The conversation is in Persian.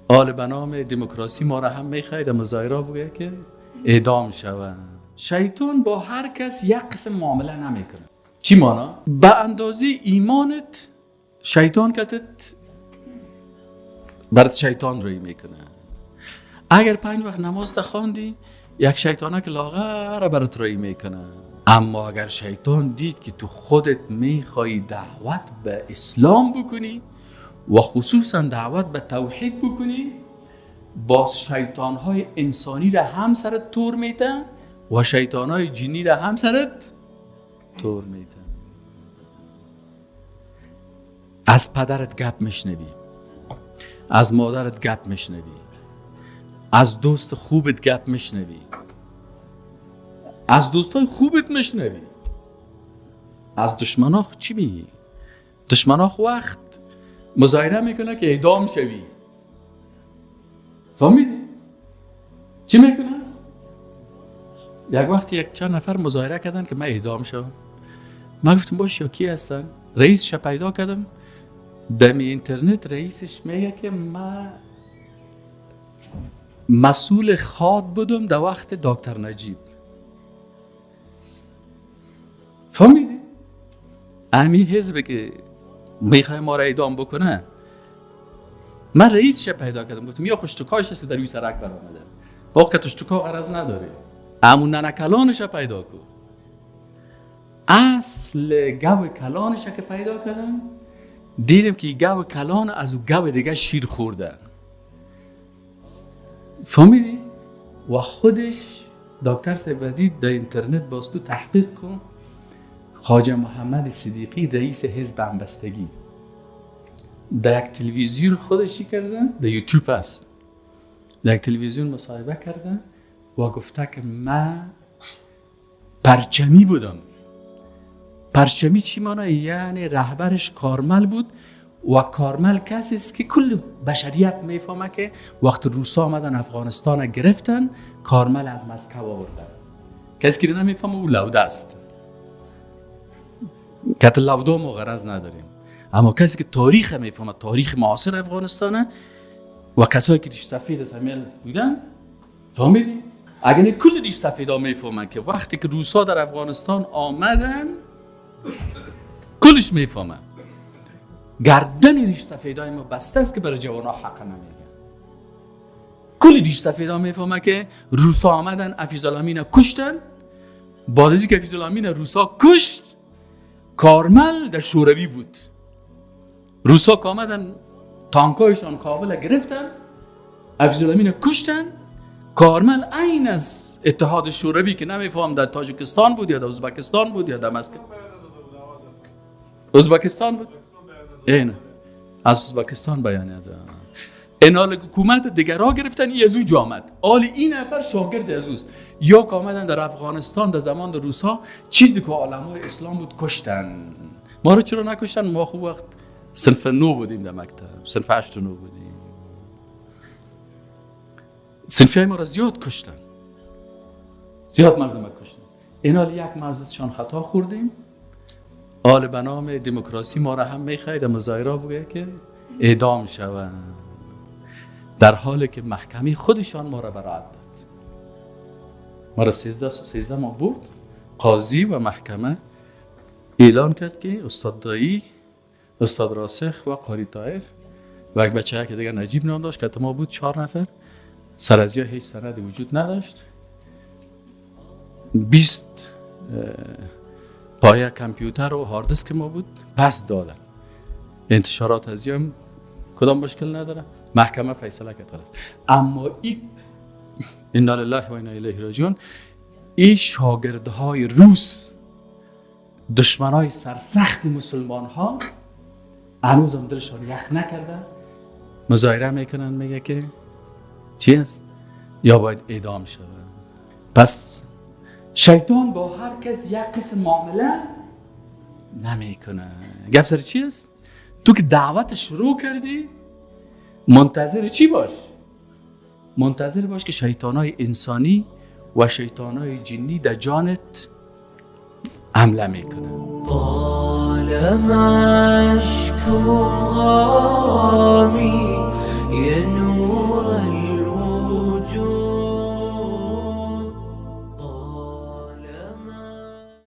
آل به نام دموکراسی ما را هم میخواه در مظاهره بگه که اعدام شود. شیطان با هر کس یک قسم معامله نمیکنه. چی مانا؟ به اندازه ایمانت شیطان کتت برات شیطان روی میکنه. اگر 5 وقت نماز خواندی یک شیطانه که لاغر برات روی میکنه. اما اگر شیطان دید که تو خودت میخوای دعوت به اسلام بکنی و خصوصا دعوت به توحید بکنی، باز شیطانهای انسانی را هم سرت تور میتن و شیطانهای جنی را هم سرت تور میتن. از پدرت گپ میشنوی، از مادرت گپ میشنوی، از دوست خوبت گپ میشنوی، از دوستای خوبت میشنوی. از دشمنا چی میگی؟ دشمنا وقت مظاهره میکنه که اعدام شوی. فهمیدی؟ چی میکنه؟ یک وقتی یک چند نفر مظاهره کردن که من اعدام شوم. من گفتم باش، یا کی هستن؟ رئیسش پیدا کردم. دم اینترنت رئیسش میگه که من مسئول خاد بودم در وقت دکتر نجیب. فهمیدی؟ امی حزب که میخوای ما را اعدام بکنه، من رئیسش پیدا کردم. گفتم یا خوشتکایش هستی در روی سرک برآمده، واقعا که توشتکا غرض نداره، امون ننکلانش پیدا کن. اصل گو کلانش که پیدا کردم، دیدم که گو کلان از او گو دیگه شیر خورده. فهمیدی؟ و خودش دکتر سیبدی در اینترنت باز تو تحقیق کن. خواجه محمد صدیقی رئیس حزب همبستگی در یک تلویزیون خودشی کرده، در یوتیوب هست، در یک تلویزیون مصاحبه کرده و گفته که من پرچمی بودم. پرچمی چی مانه؟ یعنی رهبرش کارمل بود و کارمل کسی است که کل بشریت میفهمه که وقت روسا آمدن افغانستان گرفتن، کارمل از مسکو آوردن. کسی که نمیفهمه او لوده است. که لوده ما غرض نداریم، اما کسی که تاریخ میفهمه، تاریخ معاصر افغانستانه و کسایی که ریش سفید سمیل بودن، فهمیدی؟ اگر کل ریش سفیدا میفهمن که وقتی که روسا در افغانستان آمدن، کلش میفهمن گردن ریش سفیدای ما بسته است که برای جوانا حق نمیگن. کل ریش سفیدا میفهمن که روسا آمدن افیزالامین کشتن. بعد از اینکه افیزالامین روسا کشت، کارمل در شوروی بود. روسا که آمدن تانکایشان کابل گرفتن، افیزالامین کشتن. کارمل عین از اتحاد شوروی که نمیفهم در تاجیکستان بود یا در ازبکستان بود یا در مسکو، ازبکستان بود، این از ازبکستان بیانیه ده. اینال حکومت دیگر را گرفتن، یزو جامد آل این نفر شاگرد ازوست. یا که آمدن در افغانستان در زمان در روسا چیزی که علمای اسلام بود کشتن. ما رو چرا نکشتن؟ ما خوب وقت صنف 9 بودیم در مکتب، صنف 8 و 9 بودیم. صنفی های ما را زیاد کشتن، زیاد مردم کشتن. اینال یک معززشان خطا خوردیم. آل به نام دموکراسی ما را هم میخواه در مظاهره بگه که اعدام شود، در حالی که محکمه خودشان ما را برائت داد. ما را 13 ماه برد. قاضی و محکمه اعلان کرد که استاد دایی، استاد راسخ و قاری طاهر و یک بچه که دیگر نجیب نام داشت که ما بود 4 نفر، سر از یا هیچ سند وجود نداشت. 20 پایه کامپیوتر و هارد دیسک ما بود، پس دادن. انتشارات از هم کدام مشکل نداره. محکمه فیصله کرد. اما انا لله و انا الیه راجعون، این شاگردهای روس، دشمنای سرسخت مسلمان ها، هنوز هم دلشان یخ نکرده، مظاهره میکنن، میگه که چی است؟ یا باید اعدام شود. پس شیطان با هر کس یک قسم معامله نمیکنه. گپ سر چی است؟ تو که دعوت شروع کردی، منتظر چی باش؟ منتظر باش که شیطانای انسانی و شیطانای جنی در جانت حمله میکنه. طالما اشکو غامی يا نور